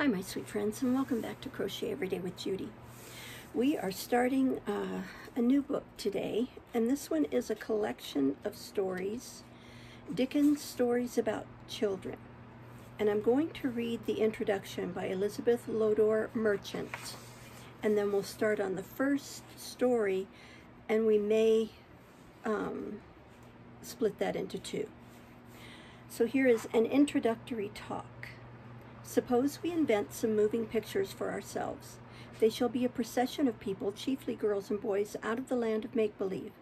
Hi my sweet friends, and welcome back to Crochet Every Day with Judy. We are starting a new book today, and this one is a collection of stories, Dickens stories about children. And I'm going to read the introduction by Elizabeth Lodore Merchant, and then we'll start on the first story, and we may split that into two. So here is an introductory talk. Suppose we invent some moving pictures for ourselves. They shall be a procession of people, chiefly girls and boys, out of the land of make-believe.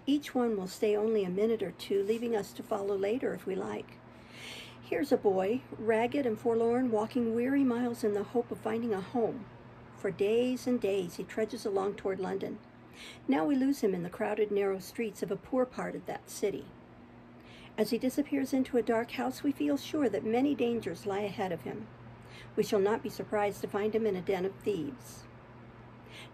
Each one will stay only a minute or two, leaving us to follow later if we like. Here's a boy, ragged and forlorn, walking weary miles in the hope of finding a home. For days and days he trudges along toward London. Now we lose him in the crowded, narrow streets of a poor part of that city. As he disappears into a dark house, we feel sure that many dangers lie ahead of him. We shall not be surprised to find him in a den of thieves.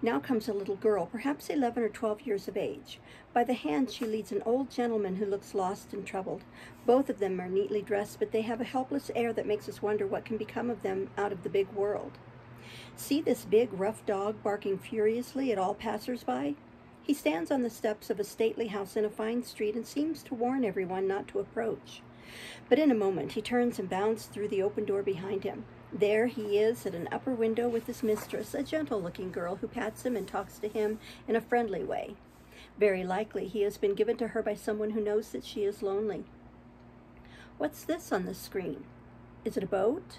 Now comes a little girl, perhaps 11 or 12 years of age. By the hand she leads an old gentleman who looks lost and troubled. Both of them are neatly dressed, but they have a helpless air that makes us wonder what can become of them out of the big world. See this big, rough dog barking furiously at all passers-by? He stands on the steps of a stately house in a fine street and seems to warn everyone not to approach. But in a moment he turns and bounds through the open door behind him. There he is at an upper window with his mistress, a gentle-looking girl who pats him and talks to him in a friendly way. Very likely he has been given to her by someone who knows that she is lonely. What's this on the screen? Is it a boat?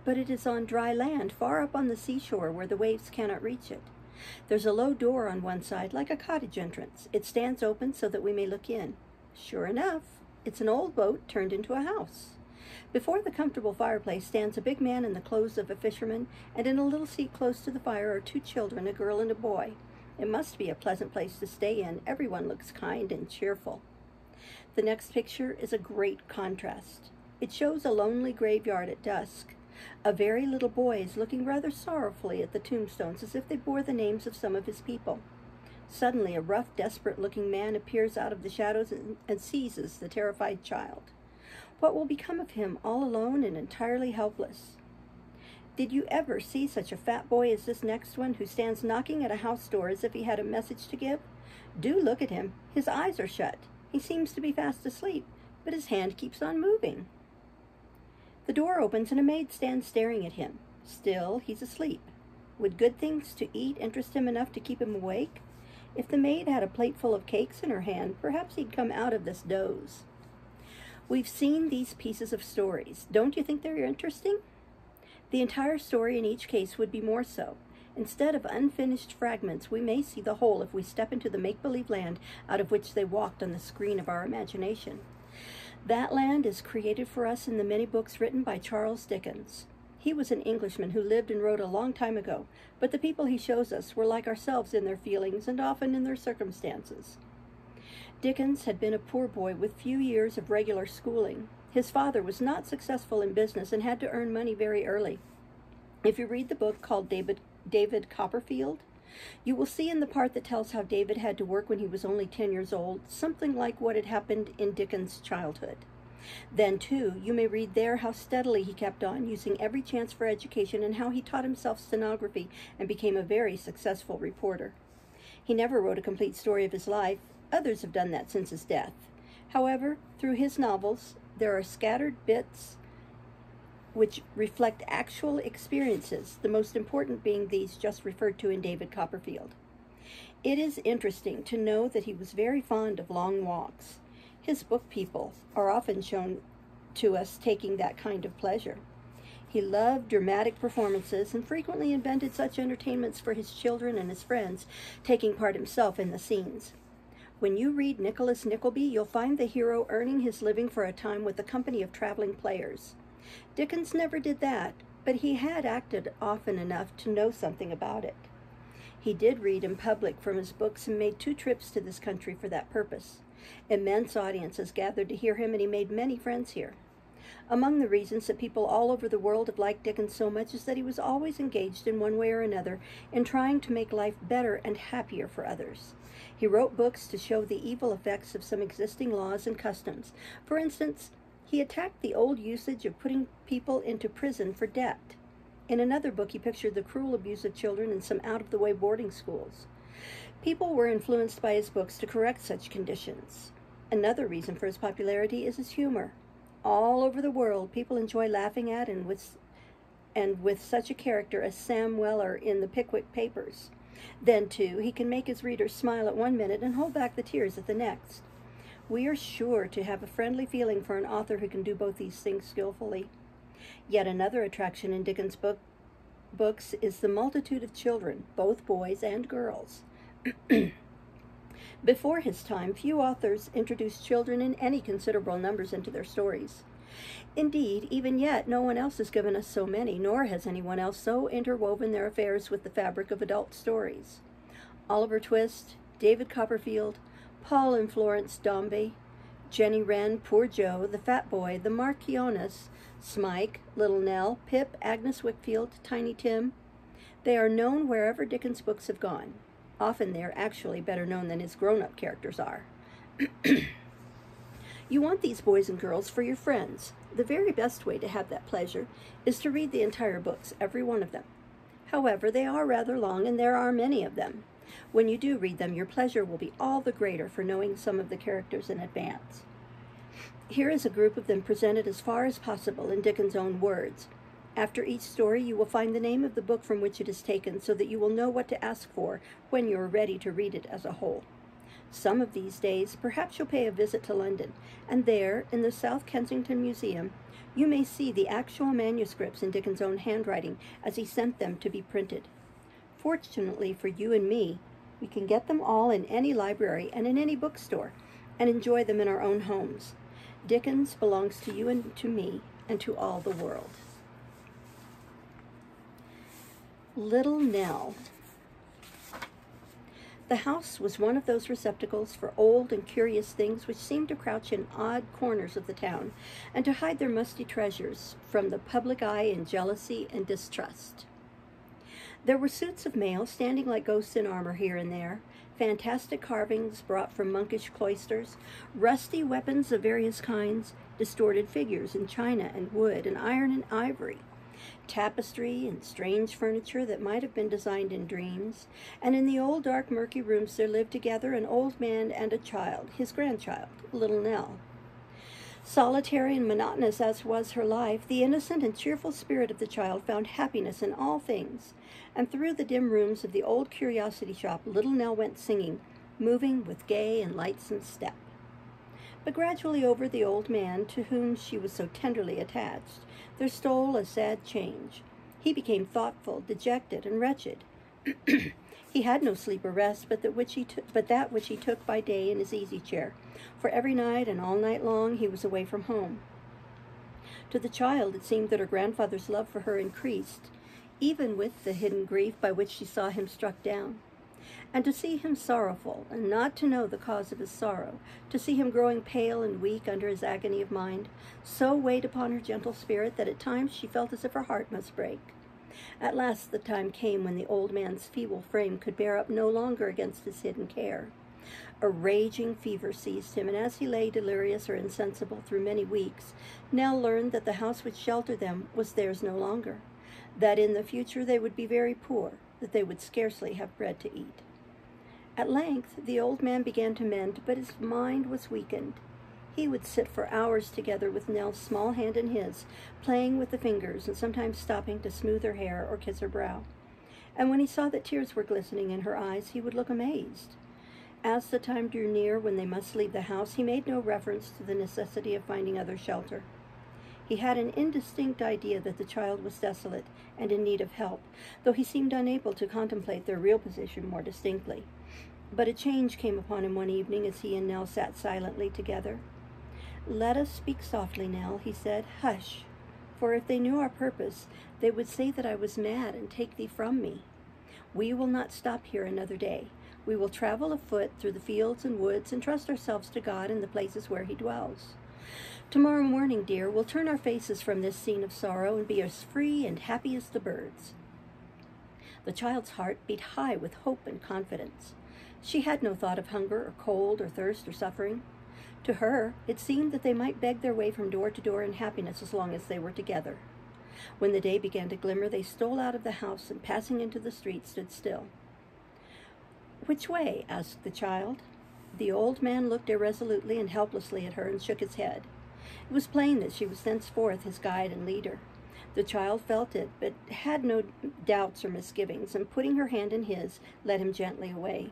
But it is on dry land, far up on the seashore where the waves cannot reach it. There's a low door on one side, like a cottage entrance. It stands open so that we may look in. Sure enough, it's an old boat turned into a house. Before the comfortable fireplace stands a big man in the clothes of a fisherman, and in a little seat close to the fire are two children, a girl and a boy. It must be a pleasant place to stay in. Everyone looks kind and cheerful. The next picture is a great contrast. It shows a lonely graveyard at dusk. A very little boy is looking rather sorrowfully at the tombstones as if they bore the names of some of his people. Suddenly a rough, desperate-looking man appears out of the shadows and seizes the terrified child. What will become of him, all alone and entirely helpless? Did you ever see such a fat boy as this next one, who stands knocking at a house door as if he had a message to give? Do look at him. His eyes are shut. He seems to be fast asleep, but his hand keeps on moving. The door opens and a maid stands staring at him. Still, he's asleep. Would good things to eat interest him enough to keep him awake? If the maid had a plate full of cakes in her hand, perhaps he'd come out of this doze. We've seen these pieces of stories. Don't you think they're interesting? The entire story in each case would be more so. Instead of unfinished fragments, we may see the whole if we step into the make-believe land out of which they walked on the screen of our imagination. That land is created for us in the many books written by Charles Dickens. He was an Englishman who lived and wrote a long time ago, but the people he shows us were like ourselves in their feelings and often in their circumstances. Dickens had been a poor boy with few years of regular schooling. His father was not successful in business and had to earn money very early. If you read the book called David Copperfield, you will see in the part that tells how David had to work when he was only 10 years old, something like what had happened in Dickens' childhood. Then, too, you may read there how steadily he kept on, using every chance for education, and how he taught himself stenography and became a very successful reporter. He never wrote a complete story of his life. Others have done that since his death. However, through his novels, there are scattered bits which reflect actual experiences, the most important being these just referred to in David Copperfield. It is interesting to know that he was very fond of long walks. His book people are often shown to us taking that kind of pleasure. He loved dramatic performances and frequently invented such entertainments for his children and his friends, taking part himself in the scenes. When you read Nicholas Nickleby, you'll find the hero earning his living for a time with a company of traveling players. Dickens never did that, but he had acted often enough to know something about it. He did read in public from his books and made 2 trips to this country for that purpose. Immense audiences gathered to hear him, and he made many friends here. Among the reasons that people all over the world have liked Dickens so much is that he was always engaged in one way or another in trying to make life better and happier for others. He wrote books to show the evil effects of some existing laws and customs. For instance, he attacked the old usage of putting people into prison for debt. In another book, he pictured the cruel abuse of children in some out-of-the-way boarding schools. People were influenced by his books to correct such conditions. Another reason for his popularity is his humor. All over the world, people enjoy laughing at and with such a character as Sam Weller in the Pickwick Papers. Then, too, he can make his readers smile at one minute and hold back the tears at the next. We are sure to have a friendly feeling for an author who can do both these things skillfully. Yet another attraction in Dickens' books is the multitude of children, both boys and girls. Before his time, few authors introduced children in any considerable numbers into their stories. Indeed, even yet, no one else has given us so many, nor has anyone else so interwoven their affairs with the fabric of adult stories. Oliver Twist, David Copperfield, Paul and Florence Dombey, Jenny Wren, Poor Joe, the Fat Boy, the Marchioness, Smike, Little Nell, Pip, Agnes Wickfield, Tiny Tim. They are known wherever Dickens' books have gone. Often they are actually better known than his grown-up characters are. You want these boys and girls for your friends. The very best way to have that pleasure is to read the entire books, every one of them. However, they are rather long, and there are many of them. When you do read them, your pleasure will be all the greater for knowing some of the characters in advance. Here is a group of them presented as far as possible in Dickens' own words. After each story, you will find the name of the book from which it is taken so that you will know what to ask for when you are ready to read it as a whole. Some of these days, perhaps you'll pay a visit to London, and there, in the South Kensington Museum, you may see the actual manuscripts in Dickens' own handwriting as he sent them to be printed. Fortunately for you and me, we can get them all in any library and in any bookstore, and enjoy them in our own homes. Dickens belongs to you and to me, and to all the world. Little Nell. The house was one of those receptacles for old and curious things which seemed to crouch in odd corners of the town and to hide their musty treasures from the public eye in jealousy and distrust. There were suits of mail standing like ghosts in armor here and there, fantastic carvings brought from monkish cloisters, rusty weapons of various kinds, distorted figures in china and wood and iron and ivory, tapestry and strange furniture that might have been designed in dreams, and in the old dark murky rooms there lived together an old man and a child, his grandchild, Little Nell. Solitary and monotonous as was her life, the innocent and cheerful spirit of the child found happiness in all things, and through the dim rooms of the old curiosity shop Little Nell went singing, moving with gay and lightsome step. But gradually over the old man, to whom she was so tenderly attached, there stole a sad change. He became thoughtful, dejected, and wretched. He had no sleep or rest but that which he took by day in his easy-chair, for every night and all night long he was away from home. To the child it seemed that her grandfather's love for her increased, even with the hidden grief by which she saw him struck down. And to see him sorrowful, and not to know the cause of his sorrow, to see him growing pale and weak under his agony of mind, so weighed upon her gentle spirit that at times she felt as if her heart must break. At last the time came when the old man's feeble frame could bear up no longer against his hidden care. A raging fever seized him, and as he lay delirious or insensible through many weeks, Nell learned that the house which sheltered them was theirs no longer, that in the future they would be very poor, that they would scarcely have bread to eat. At length the old man began to mend, but his mind was weakened. He would sit for hours together with Nell's small hand in his, playing with the fingers and sometimes stopping to smooth her hair or kiss her brow. And when he saw that tears were glistening in her eyes, he would look amazed. As the time drew near when they must leave the house, he made no reference to the necessity of finding other shelter. He had an indistinct idea that the child was desolate and in need of help, though he seemed unable to contemplate their real position more distinctly. But a change came upon him one evening as he and Nell sat silently together. "Let us speak softly, Nell," he said. "Hush, for if they knew our purpose, they would say that I was mad and take thee from me. We will not stop here another day. We will travel afoot through the fields and woods and trust ourselves to God in the places where he dwells. Tomorrow morning, dear, we'll turn our faces from this scene of sorrow and be as free and happy as the birds." The child's heart beat high with hope and confidence. She had no thought of hunger or cold or thirst or suffering. To her, it seemed that they might beg their way from door to door in happiness as long as they were together. When the day began to glimmer, they stole out of the house and, passing into the street, stood still. "Which way?" asked the child. The old man looked irresolutely and helplessly at her and shook his head. It was plain that she was thenceforth his guide and leader. The child felt it, but had no doubts or misgivings, and putting her hand in his, led him gently away.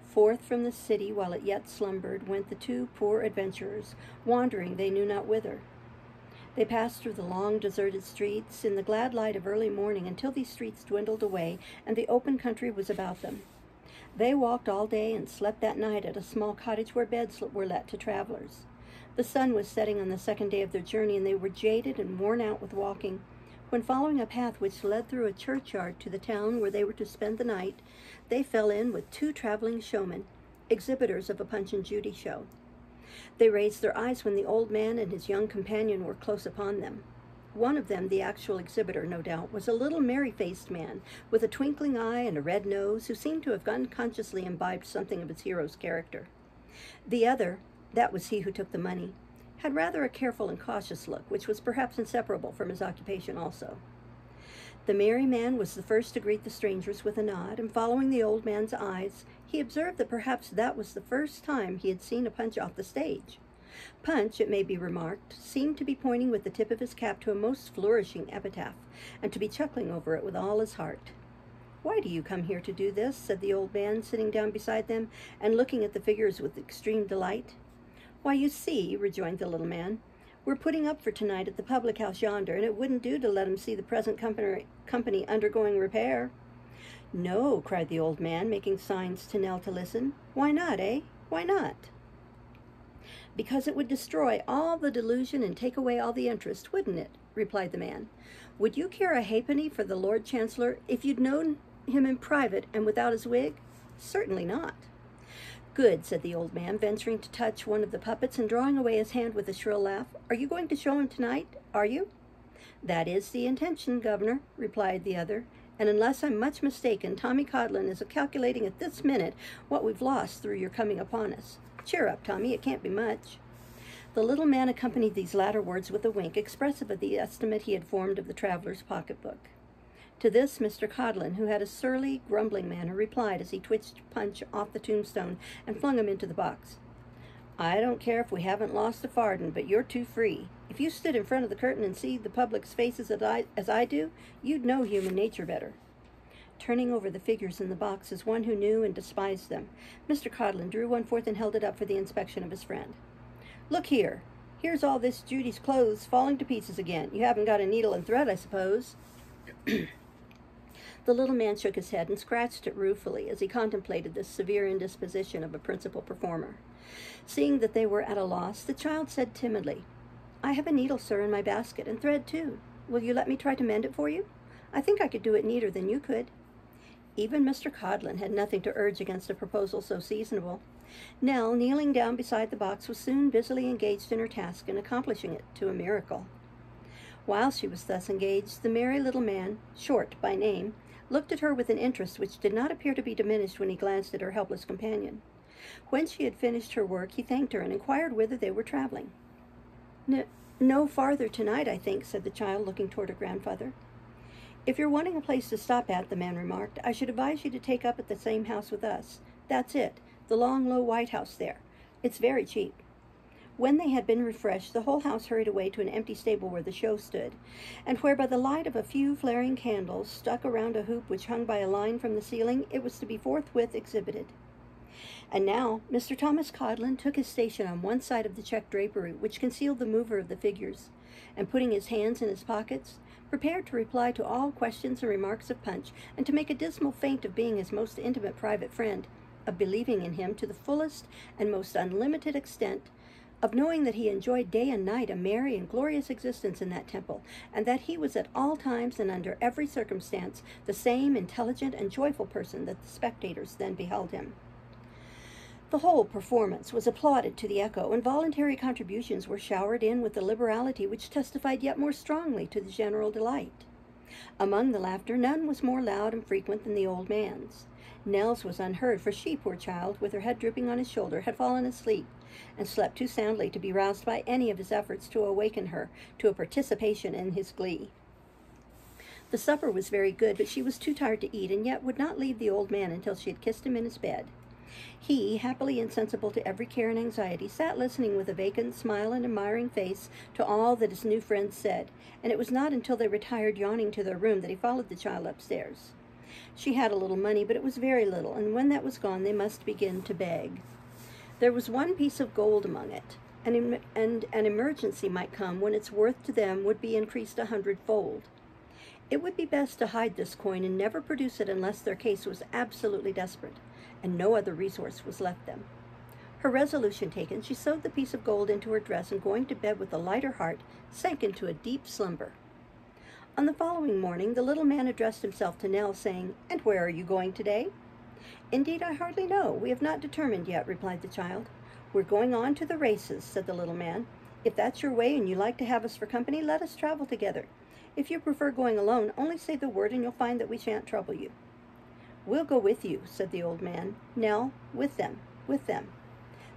Forth from the city, while it yet slumbered, went the two poor adventurers, wandering they knew not whither. They passed through the long, deserted streets in the glad light of early morning until these streets dwindled away and the open country was about them. They walked all day and slept that night at a small cottage where beds were let to travelers. The sun was setting on the second day of their journey, and they were jaded and worn out with walking. When following a path which led through a churchyard to the town where they were to spend the night, they fell in with two traveling showmen, exhibitors of a Punch and Judy show. They raised their eyes when the old man and his young companion were close upon them. One of them, the actual exhibitor, no doubt, was a little merry-faced man with a twinkling eye and a red nose who seemed to have unconsciously imbibed something of his hero's character. The other, that was he who took the money, had rather a careful and cautious look, which was perhaps inseparable from his occupation also. The merry man was the first to greet the strangers with a nod, and following the old man's eyes, he observed that perhaps that was the first time he had seen a Punch off the stage. Punch, it may be remarked, seemed to be pointing with the tip of his cap to a most flourishing epitaph, and to be chuckling over it with all his heart. "Why do you come here to do this?" said the old man, sitting down beside them, and looking at the figures with extreme delight. "Why, you see," rejoined the little man, "we're putting up for tonight at the public house yonder, and it wouldn't do to let 'em see the present company undergoing repair." "No," cried the old man, making signs to Nell to listen. "Why not, eh? Why not?" "Because it would destroy all the delusion and take away all the interest, wouldn't it?" replied the man. "Would you care a halfpenny for the Lord Chancellor if you'd known him in private and without his wig? Certainly not." "Good," said the old man, venturing to touch one of the puppets and drawing away his hand with a shrill laugh. "Are you going to show him tonight, are you?" "That is the intention, Governor," replied the other, "and unless I'm much mistaken, Tommy Codlin is calculating at this minute what we've lost through your coming upon us. Cheer up, Tommy, it can't be much." The little man accompanied these latter words with a wink, expressive of the estimate he had formed of the traveler's pocketbook. To this, Mr. Codlin, who had a surly, grumbling manner, replied as he twitched Punch off the tombstone and flung him into the box. "I don't care if we haven't lost a farden, but you're too free. If you stood in front of the curtain and see the public's faces as I do, you'd know human nature better." Turning over the figures in the box as one who knew and despised them, Mr. Codlin drew one forth and held it up for the inspection of his friend. "Look here. Here's all this Judy's clothes falling to pieces again. You haven't got a needle and thread, I suppose?" The little man shook his head and scratched it ruefully as he contemplated this severe indisposition of a principal performer. Seeing that they were at a loss, the child said timidly, "I have a needle, sir, in my basket, and thread, too. Will you let me try to mend it for you? I think I could do it neater than you could." Even Mr. Codlin had nothing to urge against a proposal so seasonable. Nell, kneeling down beside the box, was soon busily engaged in her task and accomplishing it to a miracle. While she was thus engaged, the merry little man, Short by name, looked at her with an interest which did not appear to be diminished when he glanced at her helpless companion. When she had finished her work, he thanked her and inquired whither they were traveling. No farther tonight, I think," said the child, looking toward her grandfather. "If you're wanting a place to stop at," the man remarked, "I should advise you to take up at the same house with us. That's it, the long, low white house there. It's very cheap." When they had been refreshed, the whole house hurried away to an empty stable where the show stood, and where by the light of a few flaring candles stuck around a hoop which hung by a line from the ceiling, it was to be forthwith exhibited. And now Mr. Thomas Codlin took his station on one side of the check drapery which concealed the mover of the figures, and putting his hands in his pockets, prepared to reply to all questions and remarks of Punch, and to make a dismal feint of being his most intimate private friend, of believing in him to the fullest and most unlimited extent, of knowing that he enjoyed day and night a merry and glorious existence in that temple, and that he was at all times and under every circumstance the same intelligent and joyful person that the spectators then beheld him. The whole performance was applauded to the echo, and voluntary contributions were showered in with a liberality which testified yet more strongly to the general delight. Among the laughter, none was more loud and frequent than the old man's. Nell's was unheard, for she, poor child, with her head drooping on his shoulder, had fallen asleep, and slept too soundly to be roused by any of his efforts to awaken her to a participation in his glee. The supper was very good, but she was too tired to eat, and yet would not leave the old man until she had kissed him in his bed. He, happily insensible to every care and anxiety, sat listening with a vacant smile and admiring face to all that his new friend said, and it was not until they retired yawning to their room that he followed the child upstairs. She had a little money, but it was very little, and when that was gone they must begin to beg. There was one piece of gold among it, and an emergency might come when its worth to them would be increased 100-fold. It would be best to hide this coin and never produce it unless their case was absolutely desperate, and no other resource was left them. Her resolution taken, she sewed the piece of gold into her dress, and going to bed with a lighter heart, sank into a deep slumber. On the following morning, the little man addressed himself to Nell, saying, "And where are you going today?" "Indeed, I hardly know. We have not determined yet," replied the child. "We're going on to the races," said the little man. "If that's your way and you like to have us for company, let us travel together. If you prefer going alone, only say the word and you'll find that we shan't trouble you." "We'll go with you," said the old man. "Nell, with them, with them."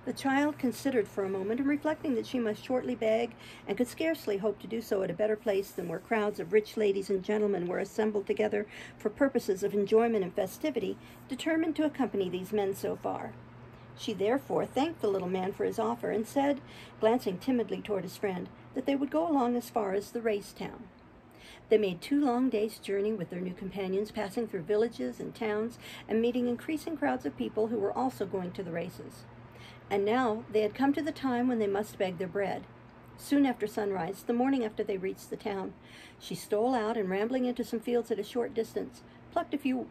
The child considered for a moment, and reflecting that she must shortly beg, and could scarcely hope to do so at a better place than where crowds of rich ladies and gentlemen were assembled together for purposes of enjoyment and festivity, determined to accompany these men so far. She therefore thanked the little man for his offer, and said, glancing timidly toward his friend, that they would go along as far as the race town. They made 2 long days' journey with their new companions, passing through villages and towns, and meeting increasing crowds of people who were also going to the races. And now they had come to the time when they must beg their bread. Soon after sunrise, the morning after they reached the town, she stole out, and rambling into some fields at a short distance, plucked a few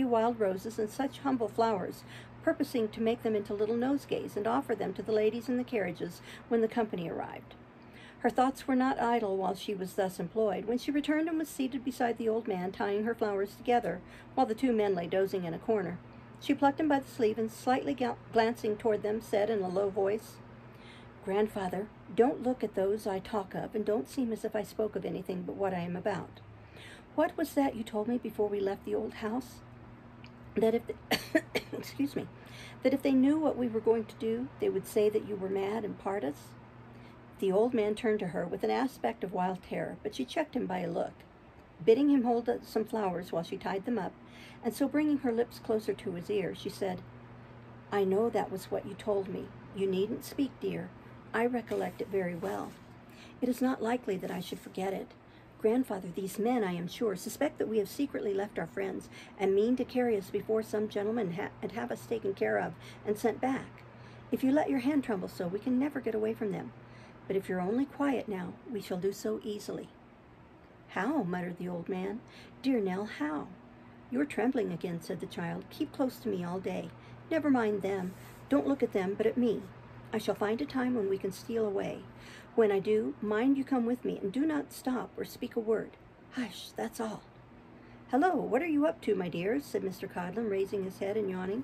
wild roses and such humble flowers, purposing to make them into little nosegays and offer them to the ladies in the carriages when the company arrived. Her thoughts were not idle while she was thus employed. When she returned and was seated beside the old man, tying her flowers together, while the 2 men lay dozing in a corner, she plucked him by the sleeve, and slightly glancing toward them, said in a low voice, "Grandfather, don't look at those I talk of, and don't seem as if I spoke of anything but what I am about. What was that you told me before we left the old house? That if that if they knew what we were going to do, they would say that you were mad and part us?" The old man turned to her with an aspect of wild terror, but she checked him by a look. Bidding him hold some flowers while she tied them up, and so bringing her lips closer to his ear, she said, "I know that was what you told me. You needn't speak, dear. I recollect it very well. It is not likely that I should forget it. Grandfather, these men, I am sure, suspect that we have secretly left our friends, and mean to carry us before some gentleman and have us taken care of and sent back. If you let your hand tremble so, we can never get away from them. But if you're only quiet now, we shall do so easily." "How?" muttered the old man. "Dear Nell, how?" "You're trembling again," said the child. "Keep close to me all day. Never mind them. Don't look at them, but at me. I shall find a time when we can steal away. When I do, mind you come with me, and do not stop or speak a word. Hush, that's all." "Hello, what are you up to, my dears?" said Mr. Codlin, raising his head and yawning.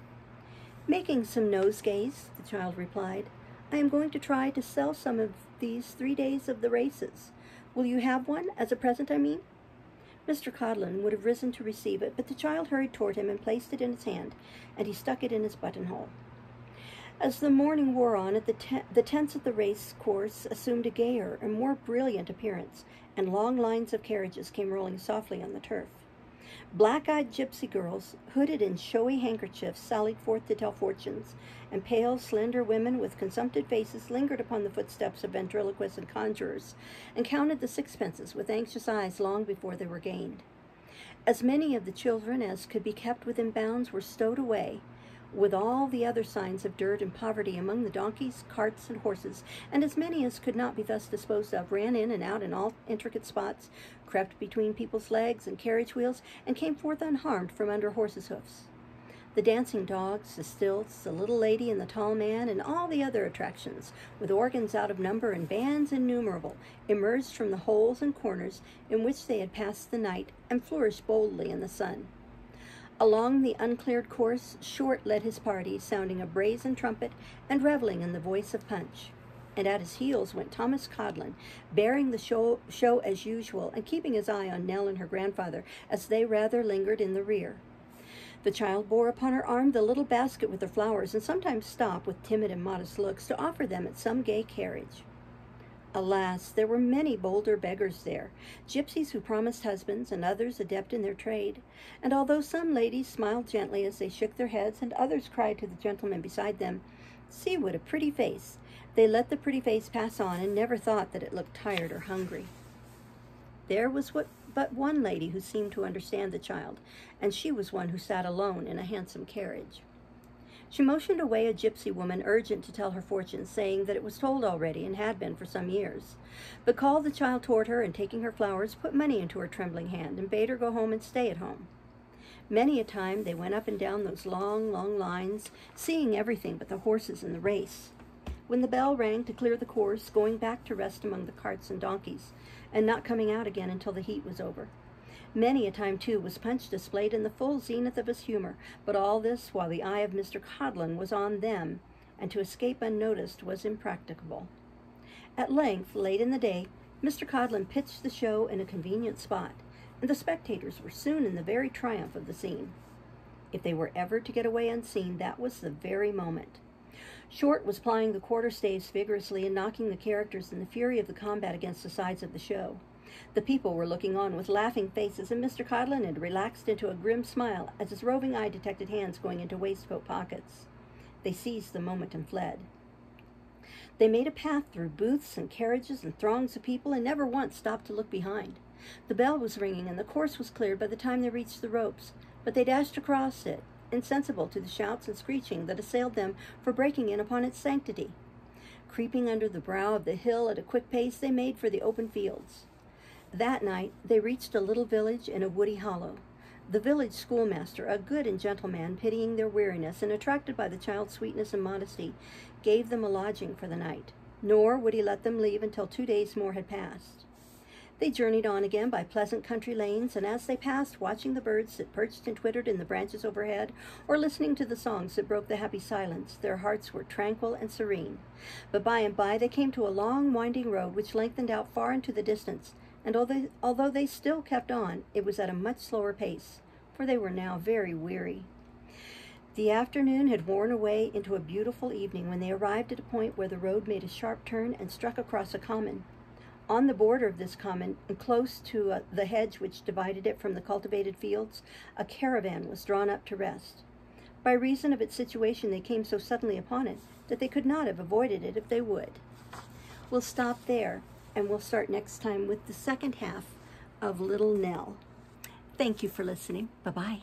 "Making some nosegays," the child replied. "I am going to try to sell some of these 3 days of the races. Will you have one, as a present, I mean?" Mr. Codlin would have risen to receive it, but the child hurried toward him and placed it in his hand, and he stuck it in his buttonhole. As the morning wore on, the tents at the race course assumed a gayer and more brilliant appearance, and long lines of carriages came rolling softly on the turf. Black-eyed gypsy girls, hooded in showy handkerchiefs, sallied forth to tell fortunes, and pale, slender women with consumptive faces lingered upon the footsteps of ventriloquists and conjurers, and counted the sixpences with anxious eyes long before they were gained. As many of the children as could be kept within bounds were stowed away, with all the other signs of dirt and poverty among the donkeys, carts, and horses, and as many as could not be thus disposed of ran in and out in all intricate spots, crept between people's legs and carriage wheels, and came forth unharmed from under horses' hoofs. The dancing dogs, the stilts, the little lady and the tall man, and all the other attractions, with organs out of number and bands innumerable, emerged from the holes and corners in which they had passed the night, and flourished boldly in the sun. Along the uncleared course, Short led his party, sounding a brazen trumpet and reveling in the voice of Punch. And at his heels went Thomas Codlin, bearing the show as usual, and keeping his eye on Nell and her grandfather, as they rather lingered in the rear. The child bore upon her arm the little basket with the flowers, and sometimes stopped, with timid and modest looks, to offer them at some gay carriage. Alas, there were many bolder beggars there, gypsies who promised husbands, and others adept in their trade. And although some ladies smiled gently as they shook their heads, and others cried to the gentleman beside them, "See what a pretty face," they let the pretty face pass on and never thought that it looked tired or hungry. There was but one lady who seemed to understand the child, and she was one who sat alone in a handsome carriage. She motioned away a gypsy woman urgent to tell her fortune, saying that it was told already and had been for some years, but called the child toward her and, taking her flowers, put money into her trembling hand and bade her go home and stay at home. Many a time they went up and down those long, long lines, seeing everything but the horses in the race. When the bell rang to clear the course, going back to rest among the carts and donkeys, and not coming out again until the heat was over. Many a time, too, was Punch displayed in the full zenith of his humor, but all this while the eye of Mr. Codlin was on them, and to escape unnoticed was impracticable. At length, late in the day, Mr. Codlin pitched the show in a convenient spot, and the spectators were soon in the very triumph of the scene. If they were ever to get away unseen, that was the very moment. Short was plying the quarter-staves vigorously and knocking the characters in the fury of the combat against the sides of the show. The people were looking on with laughing faces, and Mr. Codlin had relaxed into a grim smile as his roving eye detected hands going into waistcoat pockets. They seized the moment and fled. They made a path through booths and carriages and throngs of people, and never once stopped to look behind. The bell was ringing, and the course was cleared by the time they reached the ropes, but they dashed across it, insensible to the shouts and screeching that assailed them for breaking in upon its sanctity. Creeping under the brow of the hill at a quick pace, they made for the open fields. That night they reached a little village in a woody hollow. The village schoolmaster, a good and gentle man, pitying their weariness and attracted by the child's sweetness and modesty, gave them a lodging for the night, nor would he let them leave until 2 days more had passed. They journeyed on again by pleasant country lanes, and as they passed, watching the birds that perched and twittered in the branches overhead, or listening to the songs that broke the happy silence, their hearts were tranquil and serene. But by and by they came to a long, winding road which lengthened out far into the distance, and although they still kept on, it was at a much slower pace, for they were now very weary. The afternoon had worn away into a beautiful evening when they arrived at a point where the road made a sharp turn and struck across a common. On the border of this common, and close to the hedge which divided it from the cultivated fields, a caravan was drawn up to rest. By reason of its situation, they came so suddenly upon it that they could not have avoided it if they would. We'll stop there, and we'll start next time with the second half of Little Nell. Thank you for listening. Bye-bye.